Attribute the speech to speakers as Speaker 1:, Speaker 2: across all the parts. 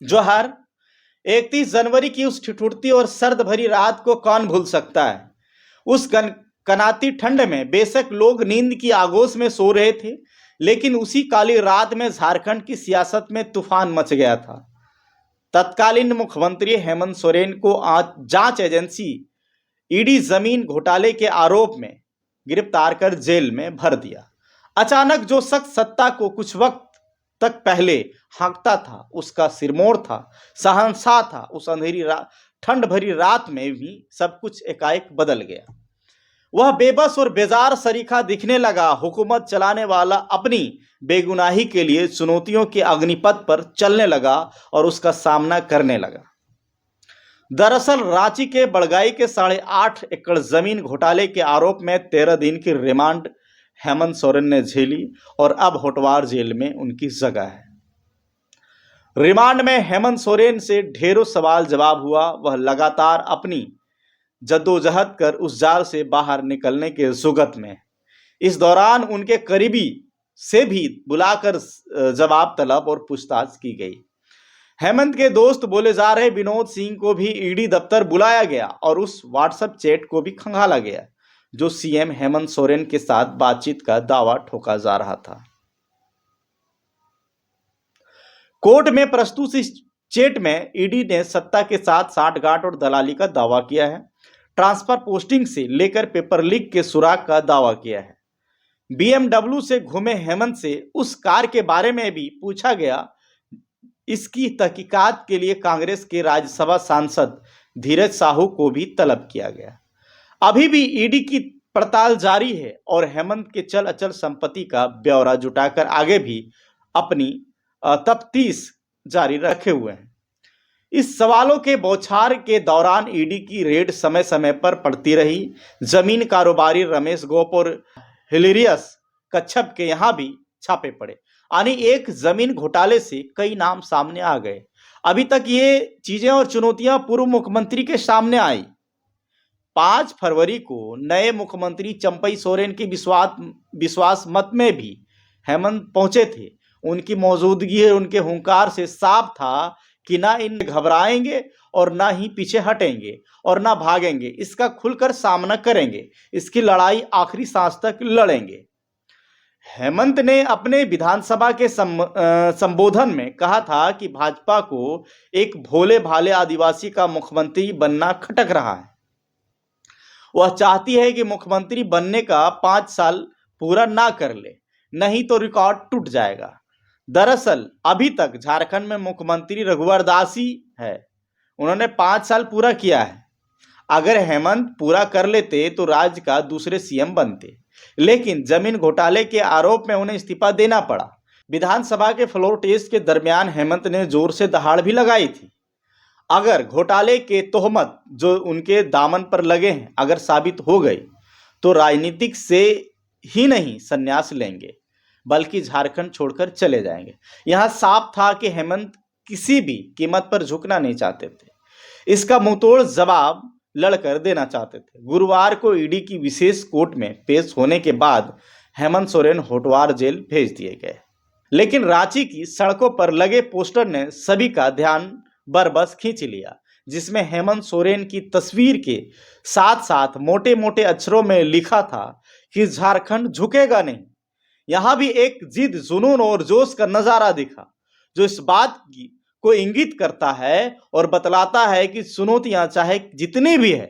Speaker 1: जोहार। 31 जनवरी की उस ठिठुरती और सर्द भरी रात को कौन भूल सकता है। उस कनाती ठंड में बेशक लोग नींद की आगोश में सो रहे थे, लेकिन उसी काली रात में झारखंड की सियासत में तूफान मच गया था। तत्कालीन मुख्यमंत्री हेमंत सोरेन को आज जांच एजेंसी ईडी जमीन घोटाले के आरोप में गिरफ्तार कर जेल में भर दिया। अचानक जो शख्स सत्ता को कुछ वक्त तक पहले हाँकता था, उसका सिरमौर था, शहंशाह था, उस अंधेरी ठंड भरी रात में भी सब कुछ एकाएक बदल गया। वह बेबस और बेजार सरीखा दिखने लगा। हुकूमत चलाने वाला अपनी बेगुनाही के लिए चुनौतियों के अग्निपथ पर चलने लगा और उसका सामना करने लगा। दरअसल रांची के बड़गाई के 8.5 एकड़ जमीन घोटाले के आरोप में 13 दिन की रिमांड हेमंत सोरेन ने झेली और अब होटवार जेल में उनकी जगह है। रिमांड में हेमंत सोरेन से ढेरों सवाल जवाब हुआ। वह लगातार अपनी जद्दोजहद कर उस जाल से बाहर निकलने के जुगत में। इस दौरान उनके करीबी से भी बुलाकर जवाब तलब और पूछताछ की गई। हेमंत के दोस्त बोले जा रहे विनोद सिंह को भी ईडी दफ्तर बुलाया गया और उस व्हाट्सएप चैट को भी खंगाला गया जो सीएम हेमंत सोरेन के साथ बातचीत का दावा ठोका जा रहा था। कोर्ट में प्रस्तुत इस चैट में ईडी ने सत्ता के साथ साठगांठ और दलाली का दावा किया है। ट्रांसफर पोस्टिंग से लेकर पेपर लीक के सुराग का दावा किया है। बीएमडब्ल्यू से घूमे हेमंत से उस कार के बारे में भी पूछा गया। इसकी तहकीकात के लिए कांग्रेस के राज्यसभा सांसद धीरज साहू को भी तलब किया गया। अभी भी ईडी की पड़ताल जारी है और हेमंत के चल अचल संपत्ति का ब्यौरा जुटाकर आगे भी अपनी तफ्तीश जारी रखे हुए हैं। इस सवालों के बौछार के दौरान ईडी की रेड समय समय पर पड़ती रही। जमीन कारोबारी रमेश गोप और हिलेरियस कच्छप के यहां भी छापे पड़े। यानी एक जमीन घोटाले से कई नाम सामने आ गए। अभी तक ये चीजें और चुनौतियां पूर्व मुख्यमंत्री के सामने आई। 5 फरवरी को नए मुख्यमंत्री चंपई सोरेन के विश्वास मत में भी हेमंत पहुंचे थे। उनकी मौजूदगी और उनके हुंकार से साफ था कि ना इन घबराएंगे और ना ही पीछे हटेंगे और ना भागेंगे। इसका खुलकर सामना करेंगे। इसकी लड़ाई आखिरी सांस तक लड़ेंगे। हेमंत ने अपने विधानसभा के संबोधन में कहा था कि भाजपा को एक भोले भाले आदिवासी का मुख्यमंत्री बनना खटक रहा है। वह चाहती है कि मुख्यमंत्री बनने का 5 साल पूरा ना कर ले, नहीं तो रिकॉर्ड टूट जाएगा। दरअसल अभी तक झारखंड में मुख्यमंत्री रघुवर दास ही है। उन्होंने 5 साल पूरा किया है। अगर हेमंत पूरा कर लेते तो राज्य का दूसरे सीएम बनते, लेकिन जमीन घोटाले के आरोप में उन्हें इस्तीफा देना पड़ा। विधानसभा के फ्लोर टेस्ट के दरमियान हेमंत ने जोर से दहाड़ भी लगाई थी। अगर घोटाले के तोहमत जो उनके दामन पर लगे हैं अगर साबित हो गई तो राजनीतिक से ही नहीं संन्यास लेंगे, बल्कि झारखंड छोड़कर चले जाएंगे। यहां साफ था कि हेमंत किसी भी कीमत पर झुकना नहीं चाहते थे। इसका मुंहतोड़ जवाब लड़कर देना चाहते थे। गुरुवार को ईडी की विशेष कोर्ट में पेश होने के बाद हेमंत सोरेन होटवार जेल भेज दिए गए। लेकिन रांची की सड़कों पर लगे पोस्टर ने सभी का ध्यान बरबस खींच लिया, जिसमें हेमंत सोरेन की तस्वीर के साथ साथ मोटे मोटे अक्षरों में लिखा था कि झारखंड झुकेगा नहीं। यहां भी एक जिद, जुनून और जोश का नजारा दिखा जो इस बात की को इंगित करता है और बतलाता है कि चुनौतियां चाहे जितनी भी है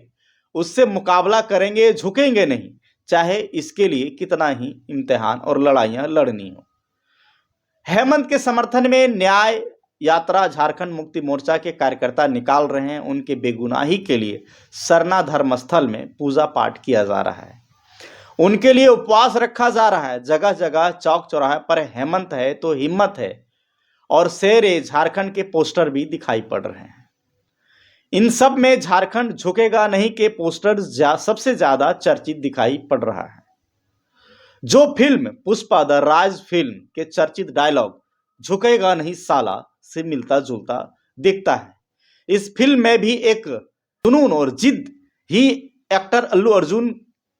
Speaker 1: उससे मुकाबला करेंगे, झुकेंगे नहीं, चाहे इसके लिए कितना ही इम्तिहान और लड़ाइयां लड़नी हो। हेमंत के समर्थन में न्याय यात्रा झारखंड मुक्ति मोर्चा के कार्यकर्ता निकाल रहे हैं। उनके बेगुनाही के लिए सरना धर्मस्थल में पूजा पाठ किया जा रहा है। उनके लिए उपवास रखा जा रहा है। जगह जगह चौक चौराहे पर हेमंत है तो हिम्मत है और शेरे झारखंड के पोस्टर भी दिखाई पड़ रहे हैं। इन सब में झारखंड झुकेगा नहीं के पोस्टर सबसे ज्यादा चर्चित दिखाई पड़ रहा है। जो film Pushpa the Raj film के चर्चित डायलॉग झुकेगा नहीं साला से मिलता जुलता दिखता है। इस फिल्म में भी एक जुनून और जिद ही एक्टर अल्लू अर्जुन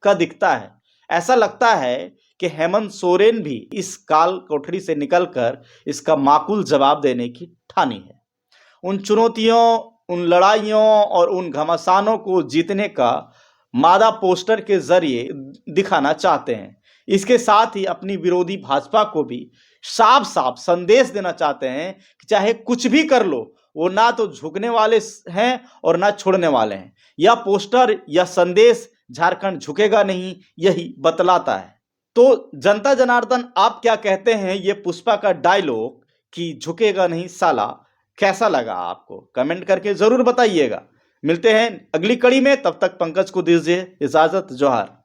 Speaker 1: का दिखता है। ऐसा लगता है कि हेमंत सोरेन भी इस काल कोठरी से निकलकर इसका माकूल जवाब देने की ठानी है। उन चुनौतियों, उन लड़ाइयों और उन घमासानों को जीतने का मादा पोस्टर के जरिए दिखाना चाहते हैं। इसके साथ ही अपनी विरोधी भाजपा को भी साफ साफ संदेश देना चाहते हैं कि चाहे कुछ भी कर लो, वो ना तो झुकने वाले हैं और ना छोड़ने वाले हैं। यह पोस्टर, यह संदेश झारखंड झुकेगा नहीं, यही बतलाता है। तो जनता जनार्दन, आप क्या कहते हैं ये पुष्पा का डायलॉग कि झुकेगा नहीं साला, कैसा लगा आपको? कमेंट करके जरूर बताइएगा। मिलते हैं अगली कड़ी में, तब तक पंकज को दीजिए इजाजत। जोहार।